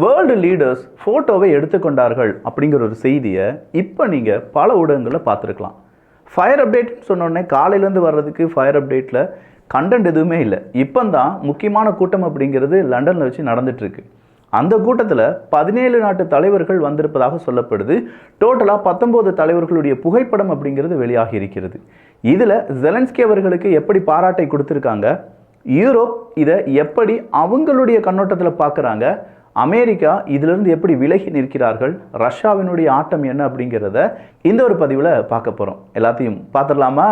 World leaders ஃபோட்டோவை எடுத்துக்கொண்டார்கள் அப்படிங்கிற ஒரு செய்தியை இப்போ நீங்கள் பல ஊடகங்களில் பார்த்துருக்கலாம். ஃபயர் அப்டேட்னு சொன்னோடனே காலையிலேருந்து வர்றதுக்கு ஃபயர் அப்டேட்டில் கண்டென்ட் எதுவுமே இல்லை. இப்போ தான் முக்கியமான கூட்டம் அப்படிங்கிறது லண்டனில் வச்சு நடந்துகிட்ருக்கு. அந்த கூட்டத்தில் 17 நாட்டு தலைவர்கள் வந்திருப்பதாக சொல்லப்படுது. டோட்டலாக 19 தலைவர்களுடைய புகைப்படம் அப்படிங்கிறது வெளியாகி இருக்கிறது. இதில் ஜெலன்ஸ்கி அவர்களுக்கு எப்படி பாராட்டை கொடுத்துருக்காங்க, யூரோப் இதை எப்படி அவங்களுடைய கண்ணோட்டத்தில் பார்க்குறாங்க, அமெரிக்கா இதிலிருந்து எப்படி விலகி நிற்கிறார்கள், ரஷ்யாவினுடைய ஆட்டம் என்ன அப்படிங்கிறத இந்த ஒரு பதிவில் பார்க்க போகிறோம். எல்லாத்தையும் பார்த்துடலாமா?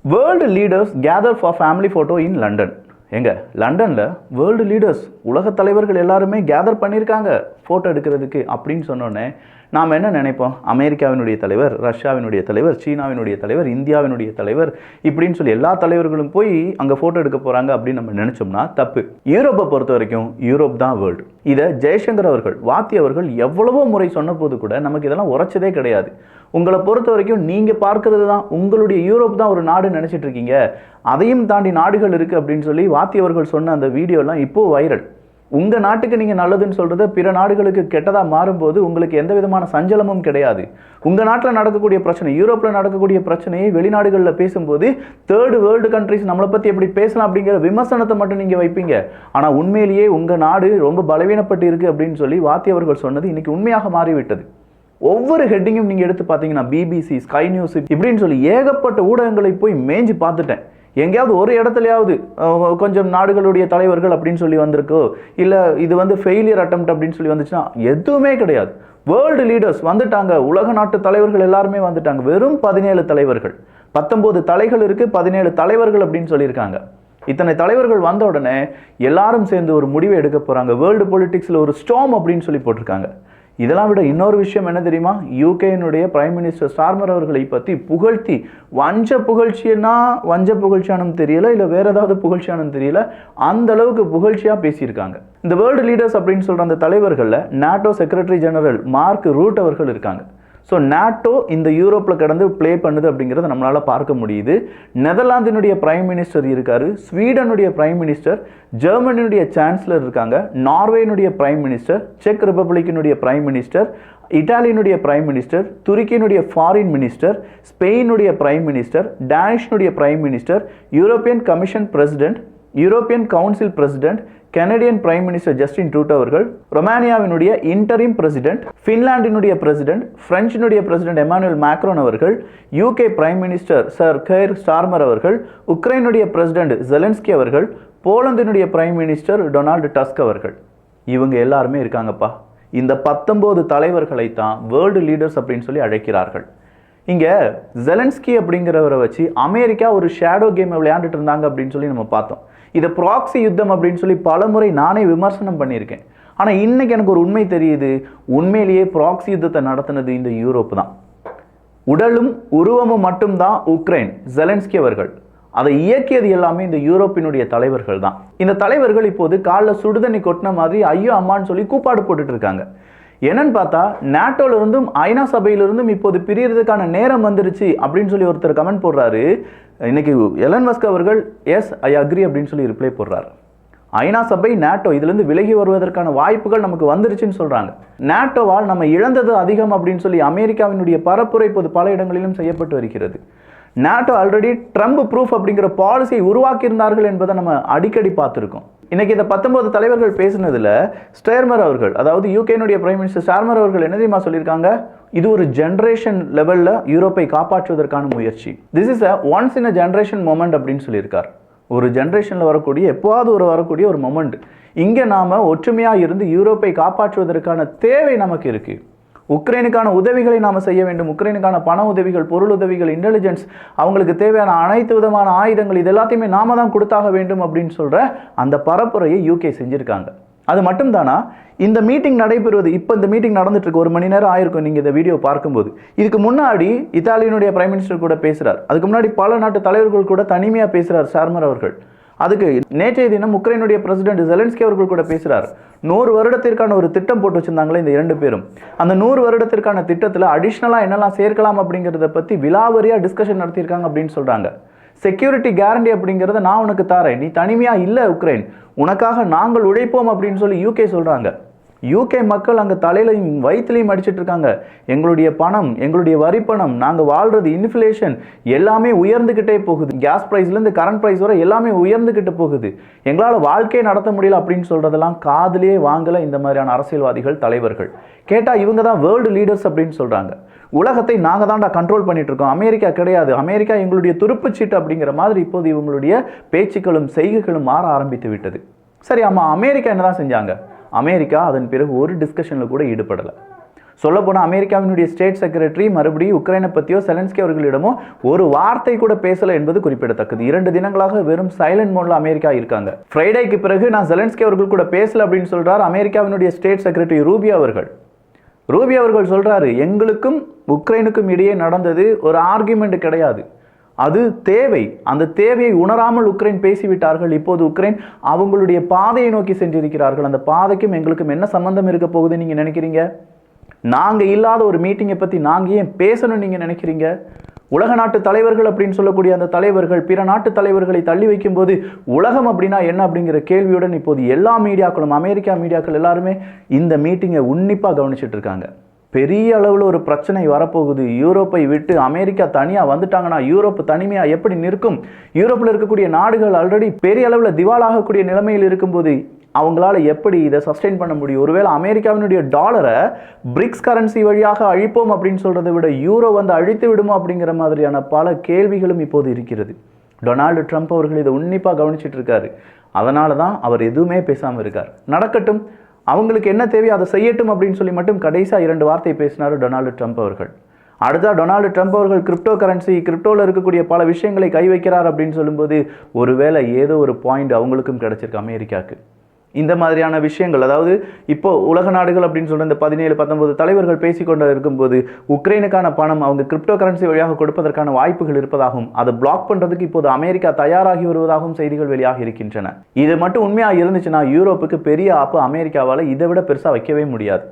World leaders gather for family photo in London. எங்க லண்டனில் வேர்ல்டு லீடர்ஸ் உலக தலைவர்கள் எல்லாருமே கேதர் பண்ணியிருக்காங்க ஃபோட்டோ எடுக்கிறதுக்கு அப்படின்னு சொன்னோன்னே நாம் என்ன நினைப்போம்? அமெரிக்காவினுடைய தலைவர், ரஷ்யாவினுடைய தலைவர், சீனாவினுடைய தலைவர், இந்தியாவினுடைய தலைவர் இப்படின்னு சொல்லி எல்லா தலைவர்களும் போய் அங்கே ஃபோட்டோ எடுக்க போகிறாங்க அப்படின்னு நம்ம நினச்சோம்னா தப்பு. யூரோப்பை பொறுத்த வரைக்கும் யூரோப் தான் வேர்ல்டு. இதை ஜெய்சங்கர் அவர்கள், வாத்தி அவர்கள் எவ்வளவோ முறை சொன்ன போது கூட நமக்கு இதெல்லாம் உரைச்சதே கிடையாது. உங்களை பொறுத்த வரைக்கும் நீங்கள் பார்க்கறது தான் உங்களுடைய யூரோப் தான் ஒரு நாடு நினச்சிட்டு இருக்கீங்க, அதையும் தாண்டி நாடுகள் இருக்குது அப்படின்னு சொல்லி வாத்தி அவர்கள் சொன்ன அந்த வீடியோலாம் இப்போது வைரல். உங்கள் நாட்டுக்கு நீங்கள் நல்லதுன்னு சொல்கிறத பிற நாடுகளுக்கு கெட்டதாக மாறும்போது உங்களுக்கு எந்த விதமான சஞ்சலமும் கிடையாது. உங்கள் நாட்டில் நடக்கக்கூடிய பிரச்சனை, யூரோப்பில் நடக்கக்கூடிய பிரச்சனையை வெளிநாடுகளில் பேசும்போது தேர்டு வேர்ல்டு கண்ட்ரிஸ் நம்மளை பற்றி எப்படி பேசலாம் அப்படிங்கிற விமர்சனத்தை மட்டும் நீங்கள் வைப்பீங்க. ஆனால் உண்மையிலேயே உங்கள் நாடு ரொம்ப பலவீனப்பட்டு இருக்குது அப்படின்னு சொல்லி வாத்தி அவர்கள் சொன்னது இன்றைக்கி உண்மையாக மாறிவிட்டது. ஒவ்வொரு ஹெட்டிங்கும் நீங்கள் எடுத்து பார்த்தீங்கன்னா பிபிசி, ஸ்கை நியூஸ் இப்படின்னு சொல்லி ஏகப்பட்ட ஊடகங்களை போய் மேய்ஞ்சி பார்த்துட்டேன். எங்கேயாவது ஒரு இடத்துலையாவது கொஞ்சம் நாடுகளுடைய தலைவர்கள் அப்படின்னு சொல்லி வந்திருக்கோ, இல்லை இது ஃபெயிலியர் அட்டெம்ப்ட் அப்படின்னு சொல்லி வந்துச்சுன்னா எதுவுமே கிடையாது. வேர்ல்டு லீடர்ஸ் வந்துட்டாங்க, உலக நாட்டு தலைவர்கள் எல்லாருமே வந்துட்டாங்க. வெறும் 17 தலைவர்கள், 19 தலைகள் இருக்குது, 17 தலைவர்கள் அப்படின்னு சொல்லியிருக்காங்க. இத்தனை தலைவர்கள் வந்த உடனே எல்லாரும் சேர்ந்து ஒரு முடிவை எடுக்க போகிறாங்க. வேர்ல்டு பொலிட்டிக்ஸில் ஒரு ஸ்டார்ம் அப்படின்னு சொல்லி போட்டிருக்காங்க. இதெல்லாம் விட இன்னொரு விஷயம் என்ன தெரியுமா? யூகேனுடைய பிரைம் மினிஸ்டர் ஸ்டார்மர் அவர்களை பற்றி புகழ்த்தி, வஞ்ச புகழ்ச்சியானும் தெரியல, இல்லை வேற ஏதாவது புகழ்ச்சியானும் தெரியல, அந்த அளவுக்கு புகழ்ச்சியாக பேசியிருக்காங்க. இந்த வேர்ல்டு லீடர்ஸ் அப்படின்னு சொல்கிற அந்த தலைவர்களில் NATO secretary general Mark Rutte அவர்கள் இருக்காங்க. ஸோ நாட்டோ இந்த யூரோப்பில் கடந்து ப்ளே பண்ணுது அப்படிங்கிறத நம்மளால் பார்க்க முடியுது. நெதர்லாந்தினுடைய பிரைம் மினிஸ்டர் இருக்கார், ஸ்வீடனுடைய பிரைம் மினிஸ்டர், ஜெர்மனியுடைய சான்சலர் இருக்காங்க, நார்வேனுடைய பிரைம் மினிஸ்டர், செக் ரிப்பப்ளிக்கினுடைய பிரைம் மினிஸ்டர், இட்டாலியினுடைய பிரைம் மினிஸ்டர், துருக்கியினுடைய ஃபாரின் மினிஸ்டர், ஸ்பெயினுடைய பிரைம் மினிஸ்டர், டேனிஷனுடைய prime minister, European commission president, European council president, Canadian prime minister Justin Trudeau அவர்கள், ரொமானியாவினுடைய இன்டரிம் பிரசிடென்ட், ஃபின்லாண்டினுடைய பிரசிடென்ட், பிரெஞ்சினுடைய பிரசிடென்ட் எமானுவேல் மேக்ரோன் அவர்கள், UK prime minister sir Keir Starmer அவர்கள், உக்ரைனுடைய பிரசிடென்ட் ஜெலன்ஸ்கி அவர்கள், போலந்தினுடைய பிரைம் மினிஸ்டர் டொனால்டு டஸ்க் அவர்கள். இவங்க எல்லாருமே இருக்காங்கப்பா. இந்த 19 தலைவர்களை தான் வேர்ல்டு லீடர்ஸ் அப்படின்னு சொல்லி அழைக்கிறார்கள். இங்கே ஜெலன்ஸ்கி அப்படிங்கிறவரை வச்சு அமெரிக்கா ஒரு ஷேடோ கேமை விளையாண்டுட்டு இருந்தாங்க அப்படின்னு சொல்லி நம்ம பார்த்தோம். இதை ப்ராக்சி யுத்தம் அப்படின்னு சொல்லி பலமுறை நானே விமர்சனம் பண்ணியிருக்கேன். ஆனால் இன்னைக்கு எனக்கு ஒரு உண்மை தெரியுது, உண்மையிலேயே ப்ராக்சி யுத்தத்தை நடத்தினது இந்த யூரோப் தான். உடலும் உருவமும் மட்டும்தான் உக்ரைன், ஜெலன்ஸ்கி அவர்கள். அதை இயக்கியது எல்லாமே இந்த யூரோப்பினுடைய தலைவர்கள் தான். இந்த தலைவர்கள் இப்போது காலில் சுடுதண்ணி கொட்டின மாதிரி ஐயோ அம்மான்னு சொல்லி கூப்பாடு போட்டுட்டு இருக்காங்க. என்னன்னு பார்த்தா நாட்டோலிருந்தும் ஐநா சபையிலிருந்தும் இப்போது பிரியறதுக்கான நேரம் வந்துருச்சு அப்படின்னு சொல்லி ஒருத்தர் கமெண்ட் போடுறாரு. இன்னைக்கு எலன் மஸ்க் அவர்கள் எஸ் ஐ அக்ரி அப்படின்னு சொல்லி ரிப்ளை போடுறாரு. ஐநா சபை, நாட்டோ இதிலிருந்து விலகி வருவதற்கான வாய்ப்புகள் நமக்கு வந்துருச்சுன்னு சொல்றாங்க. நாட்டோவால் நம்ம இழந்தது அதிகம் அப்படின்னு சொல்லி அமெரிக்காவினுடைய பரப்புரை இப்போது பல இடங்களிலும் செய்யப்பட்டு வருகிறது. நாட்டோ ஆல்ரெடி ட்ரம்ப் ப்ரூஃப் அப்படிங்கிற பாலிசியை உருவாக்கியிருந்தார்கள் என்பதை நம்ம அடிக்கடி பார்த்துருக்கோம். இன்னைக்கு இந்த 19 தலைவர்கள் பேசினதுல ஸ்டார்மர் அவர்கள், அதாவது யூகேனுடைய பிரைம் மினிஸ்டர் ஸ்டார்மர் அவர்கள் என்ன தெரியுமா சொல்லியிருக்காங்க? இது ஒரு ஜெனரேஷன் லெவலில் யூரோப்பை காப்பாற்றுவதற்கான முயற்சி. This is a once in a generation moment அப்படின்னு சொல்லியிருக்கார். ஒரு ஜெனரேஷனில் வரக்கூடிய வரக்கூடிய ஒரு மொமெண்ட். இங்கே நாம் ஒற்றுமையாக இருந்து யூரோப்பை காப்பாற்றுவதற்கான தேவை நமக்கு இருக்குது. உக்ரைனுக்கான உதவிகளை நாம் செய்ய வேண்டும். உக்ரைனுக்கான பண உதவிகள், பொருள் உதவிகள், இன்டெலிஜென்ஸ், அவங்களுக்கு தேவையான அனைத்து விதமான ஆயுதங்கள் இது எல்லாத்தையுமே நாம தான் கொடுத்தாக வேண்டும் அப்படின்னு சொல்கிற அந்த பரப்புரையை யூகே செஞ்சுருக்காங்க. அது மட்டும் தானா? இந்த மீட்டிங் நடைபெறுவது, இப்போ இந்த மீட்டிங் நடந்துட்டு இருக்கு, 1 மணி நேரம் ஆயிருக்கும் நீங்கள் இந்த வீடியோ பார்க்கும்போது. இதுக்கு முன்னாடி இத்தாலியினுடைய பிரைம் மினிஸ்டர் கூட பேசுகிறார். அதுக்கு முன்னாடி பல நாட்டு தலைவர்கள் கூட தனிமையாக பேசுகிறார் ஸ்டார்மர் அவர்கள். அதுக்கு நேற்றைய தினம் உக்ரைனுடைய பிரசிடென்ட் ஜெலன்ஸ்கி அவர்கள் கூட பேசுறார். 100 வருடத்திற்கான ஒரு திட்டம் போட்டு வச்சிருந்தாங்களே இந்த 2 பேரும். அந்த 100 வருடத்திற்கான திட்டத்தில் அடிஷ்னலா என்னெல்லாம் சேர்க்கலாம் அப்படிங்கிறத பத்தி விலாவரியா டிஸ்கஷன் நடத்தியிருக்காங்க அப்படின்னு சொல்றாங்க. செக்யூரிட்டி கேரண்டி அப்படிங்கிறத நான் உனக்கு தாரேன், நீ தனிமையா இல்ல உக்ரைன், உனக்காக நாங்கள் உழைப்போம் அப்படின்னு சொல்லி யூகே சொல்றாங்க. யூகே மக்கள் அங்கே தலையிலையும் வயிற்றுலையும் அடிச்சுட்டு இருக்காங்க. எங்களுடைய பணம், எங்களுடைய வரி பணம், நாங்கள் வாழ்றது, இன்ஃப்ளேஷன் எல்லாமே உயர்ந்துக்கிட்டே போகுது. கேஸ் ப்ரைஸ்லேருந்து கரண்ட் ப்ரைஸ் வரை எல்லாமே உயர்ந்துக்கிட்டு போகுது. எங்களால் வாழ்க்கையை நடத்த முடியல அப்படின்னு சொல்கிறதெல்லாம் காதிலே வாங்கலை இந்த மாதிரியான அரசியல்வாதிகள், தலைவர்கள். கேட்டால் இவங்க தான் வேர்ல்டு லீடர்ஸ் அப்படின்னு சொல்கிறாங்க. உலகத்தை நாங்கள் தான்டா கண்ட்ரோல் பண்ணிட்டு இருக்கோம், அமெரிக்கா கிடையாது, அமெரிக்கா எங்களுடைய துருப்புச்சீட்டு அப்படிங்கிற மாதிரி இப்போது இவங்களுடைய பேச்சுக்களும் செய்கைகளும் மாற ஆரம்பித்து விட்டது. சரி, ஆமாம், அமெரிக்கா என்னதான் செஞ்சாங்க? அமெரிக்கா அதன் பிறகு ஒரு டிஸ்கஷனில் கூட ஈடுபடலை. சொல்லப்போனால் அமெரிக்காவினுடைய ஸ்டேட் செக்ரட்டரி மறுபடியும் உக்ரைனை பற்றியோ செலன்ஸ்கி அவர்களிடமோ ஒரு வார்த்தை கூட பேசலை என்பது குறிப்பிடத்தக்கது. 2 தினங்களாக வெறும் சைலண்ட் மோட்ல அமெரிக்கா இருக்காங்க. ஃப்ரைடேக்கு பிறகு நான் செலன்ஸ்கி அவர்கள் கூட பேசல அப்படின்னு சொல்றார் அமெரிக்காவினுடைய ஸ்டேட் செக்ரட்டரி ரூபியோ அவர்கள். ரூபியோ அவர்கள் சொல்றாரு, எங்களுக்கும் உக்ரைனுக்கும் இடையே நடந்தது ஒரு ஆர்கியூமெண்ட் கிடையாது, அது தேவை. அந்த தேவையை உணராமல் உக்ரைன் பேசிவிட்டார்கள். இப்போது உக்ரைன் அவங்களுடைய பாதையை நோக்கி சென்றிருக்கிறார்கள். அந்த பாதைக்கும் எங்களுக்கும் என்ன சம்பந்தம் இருக்க போகுதுன்னு நீங்க நினைக்கிறீங்க? நாங்க இல்லாத ஒரு மீட்டிங்கை பத்தி நாங்க ஏன் பேசணும் நீங்க நினைக்கிறீங்க? உலக நாட்டு தலைவர்கள் அப்படின்னு சொல்லக்கூடிய அந்த தலைவர்கள் பிற நாட்டு தலைவர்களை தள்ளி வைக்கும் போது உலகம் அப்படின்னா என்ன அப்படிங்கிற கேள்வியுடன் இப்போது எல்லா மீடியாக்களும், அமெரிக்கா மீடியாக்கள் எல்லாருமே இந்த மீட்டிங்கை உன்னிப்பா கவனிச்சுட்டு இருக்காங்க. பெரிய அளவில் ஒரு பிரச்சனை வரப்போகுது. யூரோப்பை விட்டு அமெரிக்கா தனியாக வந்துட்டாங்கன்னா யூரோப் தனிமையாக எப்படி நிற்கும்? யூரோப்பில் இருக்கக்கூடிய நாடுகள் ஆல்ரெடி பெரிய அளவில் திவாலாகக்கூடிய நிலைமையில் இருக்கும்போது அவங்களால எப்படி இதை சஸ்டெயின் பண்ண முடியும்? ஒருவேளை அமெரிக்காவினுடைய டாலரை பிரிக்ஸ் கரன்சி வழியாக அழிப்போம் அப்படின்னு சொல்றதை விட யூரோ வந்து அழித்து விடுமோ அப்படிங்கிற மாதிரியான பல கேள்விகளும் இப்போது இருக்கிறது. டொனால்டு ட்ரம்ப் அவர்கள் இதை உன்னிப்பாக கவனிச்சுட்டு இருக்காரு. அதனால தான் அவர் எதுவுமே பேசாமல் இருக்கார். நடக்கட்டும், அவங்களுக்கு என்ன தேவையோ அதை செய்யட்டும் அப்படின்னு சொல்லி மட்டும் கடைசியாக 2 வார்த்தை பேசினார் டொனால்டு ட்ரம்ப் அவர்கள். அடுத்தா டொனால்டு ட்ரம்ப் அவர்கள் கிரிப்டோ கரன்சி, கிரிப்டோவில் இருக்கக்கூடிய பல விஷயங்களை கை வைக்கிறார் அப்படின்னு சொல்லும்போது ஒருவேளை ஏதோ ஒரு பாயிண்ட் அவங்களுக்கும் கிடைச்சிருக்கு அமெரிக்காவுக்கு. இந்த மாதிரியான விஷயங்கள், அதாவது இப்போ உலக நாடுகள் அப்படின்னு சொல்ற இந்த 17-19 தலைவர்கள் பேசிக்கொண்டு இருக்கும்போது உக்ரைனுக்கான பணம் அவங்க கிரிப்டோ கரன்சி வழியாக கொடுப்பதற்கான வாய்ப்புகள் இருப்பதாகவும் அதை பிளாக் பண்றதுக்கு இப்போது அமெரிக்கா தயாராகி வருவதாகவும் செய்திகள் வெளியாக இருக்கின்றன. இது மட்டும் உண்மையாக இருந்துச்சுன்னா யூரோப்புக்கு பெரிய ஆப்பு அமெரிக்காவால் இதை விட பெருசாக வைக்கவே முடியாது.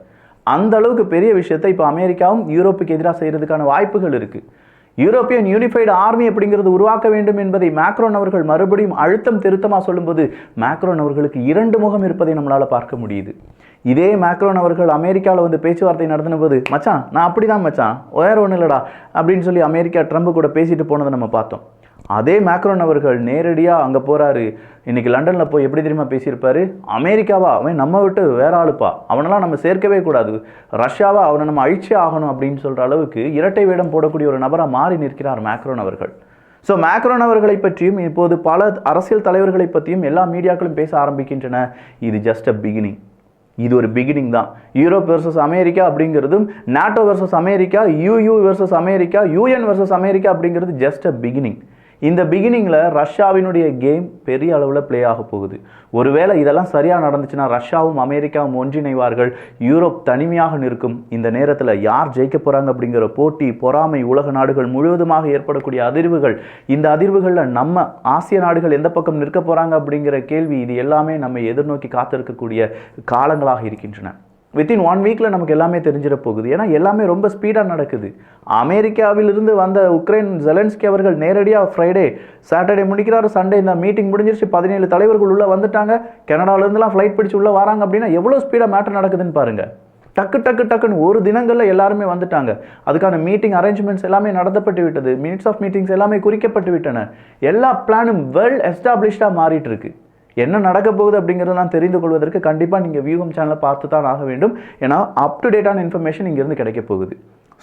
அந்த அளவுக்கு பெரிய விஷயத்தை இப்போ அமெரிக்காவும் யூரோப்புக்கு எதிராக செய்யறதுக்கான வாய்ப்புகள் இருக்கு. யூரோப்பியன் யூனிஃபைடு ஆர்மி அப்படிங்கிறது உருவாக்க வேண்டும் என்பதை மேக்ரோன் அவர்கள் மறுபடியும் அழுத்தம் திருத்தமாக சொல்லும்போது மேக்ரோன் அவர்களுக்கு 2 முகம் இருப்பதை நம்மளால் பார்க்க முடியுது. இதே மேக்ரோன் அவர்கள் அமெரிக்காவில் வந்து பேச்சுவார்த்தை நடத்தின போது மச்சான் நான் அப்படிதான் மச்சான், வேற ஒன்றும் இல்லடா அப்படின்னு சொல்லி அமெரிக்கா ட்ரம்ப் கூட பேசிட்டு போனதை நம்ம பார்த்தோம். அதே மேக்ரோன் அவர்கள் நேரடியாக அங்கே போகிறாரு. இன்னைக்கு லண்டனில் போய் எப்படி தெரியுமா பேசியிருப்பாரு? அமெரிக்காவா, அவன் நம்ம விட்டு வேற ஆளுப்பா, அவனெல்லாம் நம்ம சேர்க்கவே கூடாது, ரஷ்யாவா அவனை நம்ம அழிச்சே ஆகணும் அப்படின்னு சொல்கிற அளவுக்கு இரட்டை வேடம் போடக்கூடிய ஒரு நபராக மாறி நிற்கிறார் மேக்ரோன் அவர்கள். ஸோ மேக்ரோன் அவர்களை பற்றியும் இப்போது பல அரசியல் தலைவர்களை பற்றியும் எல்லா மீடியாக்களும் பேச ஆரம்பிக்கின்றன. இது ஜஸ்ட் அ பிகினிங். இது ஒரு பிகினிங் தான். யூரோப் வெர்சஸ் அமெரிக்கா அப்படிங்கிறதும், NATO versus America, UU versus America, UN versus America அப்படிங்கிறது ஜஸ்ட் அ பிகினிங். இந்த பிகினிங்கில் ரஷ்யாவினுடைய கேம் பெரிய அளவில் பிளே ஆக போகுது. ஒருவேளை இதெல்லாம் சரியாக நடந்துச்சுன்னா ரஷ்யாவும் அமெரிக்காவும் ஒன்றிணைவார்கள், யூரோப் தனிமையாக நிற்கும். இந்த நேரத்தில் யார் ஜெயிக்க போகிறாங்க அப்படிங்கிற போட்டி, பொறாமை, உலக நாடுகள் முழுவதுமாக ஏற்படக்கூடிய அதிர்வுகள், இந்த அதிர்வுகளில் நம்ம ஆசிய நாடுகள் எந்த பக்கம் நிற்க போகிறாங்க அப்படிங்கிற கேள்வி, இது எல்லாமே நம்ம எதிர்நோக்கி காத்திருக்கக்கூடிய காலங்களாக இருக்கின்றன. வித்தின் 1 வீக்கில் நமக்கு எல்லாமே தெரிஞ்சிட போகுது. ஏன்னா எல்லாமே ரொம்ப ஸ்பீடாக நடக்குது. அமெரிக்காவிலிருந்து வந்த உக்ரைன் ஜெலன்ஸ்கி அவர்கள் நேரடியாக ஃப்ரைடே, சாட்டர்டே முடிக்கிறாரு, சண்டே இந்த மீட்டிங் முடிஞ்சிருச்சு, 17 தலைவர்கள் உள்ளே வந்துட்டாங்க, கனடாவிலேருந்துலாம் ஃப்ளைட் பிடிச்சி உள்ளே வராங்க அப்படின்னா எவ்வளோ ஸ்பீடாக மேட்டர் நடக்குதுன்னு பாருங்கள். டக்குன்னு ஒரு தினங்களில் எல்லாருமே வந்துட்டாங்க. அதுக்கான மீட்டிங் அரேஞ்ச்மெண்ட்ஸ் எல்லாமே நடத்தப்பட்டு விட்டது. மினிட்ஸ் ஆஃப் மீட்டிங்ஸ் எல்லாமே குறிக்கப்பட்டு விட்டன. எல்லா பிளானும் வெல் எஸ்டாப்ளிஷ்டாக மாறிட்டு இருக்கு. என்ன நடக்க போகுது அப்படிங்கிறதெல்லாம் தெரிந்து கொள்வதற்கு கண்டிப்பாக நீங்கள் வியூகம் சேனலை பார்த்து தான் ஆக வேண்டும். ஏன்னா அப் டு டேட்டான இன்ஃபர்மேஷன் இங்கேருந்து கிடைக்க போகுது.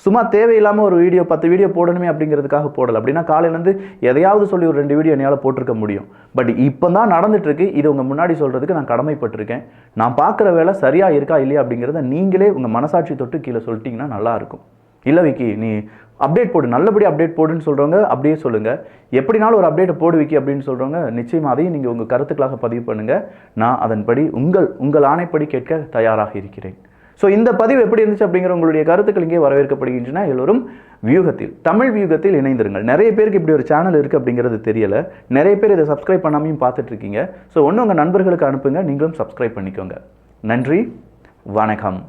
சும்மா தேவையில்லாமல் ஒரு வீடியோ 10 வீடியோ போடணுமே அப்படிங்கிறதுக்காக போடலை. அப்படின்னா காலையிலேருந்து எதையாவது சொல்லி ஒரு 2 வீடியோ என்னால் போட்டிருக்க முடியும். பட் இப்போ தான் நடந்துட்டுருக்கு. இது உங்கள் முன்னாடி சொல்கிறதுக்கு நான் கடமைப்பட்டிருக்கேன். நான் பார்க்குற வேலை சரியாக இருக்கா இல்லையா அப்படிங்கிறத நீங்களே உங்கள் மனசாட்சி தொட்டு கீழே சொல்லிட்டீங்கன்னா நல்லாயிருக்கும். இல்லை விக்கி நீ அப்டேட் போடு, நல்லபடி அப்டேட் போடுன்னு சொல்கிறவங்க அப்படியே சொல்லுங்கள். எப்படினாலும் ஒரு போடு விக்கி அப்படின்னு சொல்கிறவங்க நிச்சயமாக அதையும் நீங்கள் உங்கள் கருத்துக்களாக பதிவு பண்ணுங்கள். நான் அதன்படி உங்கள் ஆணைப்படி கேட்க தயாராக இருக்கிறேன். ஸோ இந்த பதிவு எப்படி இருந்துச்சு அப்படிங்கிற உங்களுடைய கருத்துக்கள் இங்கே வரவேற்கப்படுகின்றன. எல்லோரும் வியூகத்தில், தமிழ் வியூகத்தில் இணைந்திருங்கள். நிறைய பேருக்கு இப்படி ஒரு சேனல் இருக்குது அப்படிங்கிறது தெரியல. நிறைய பேர் இதை சப்ஸ்கிரைப் பண்ணாமையும் பார்த்துட்டு இருக்கீங்க. ஸோ ஒன்று உங்கள் நண்பர்களுக்கு அனுப்புங்க, நீங்களும் சப்ஸ்கிரைப் பண்ணிக்கோங்க. நன்றி, வணக்கம்.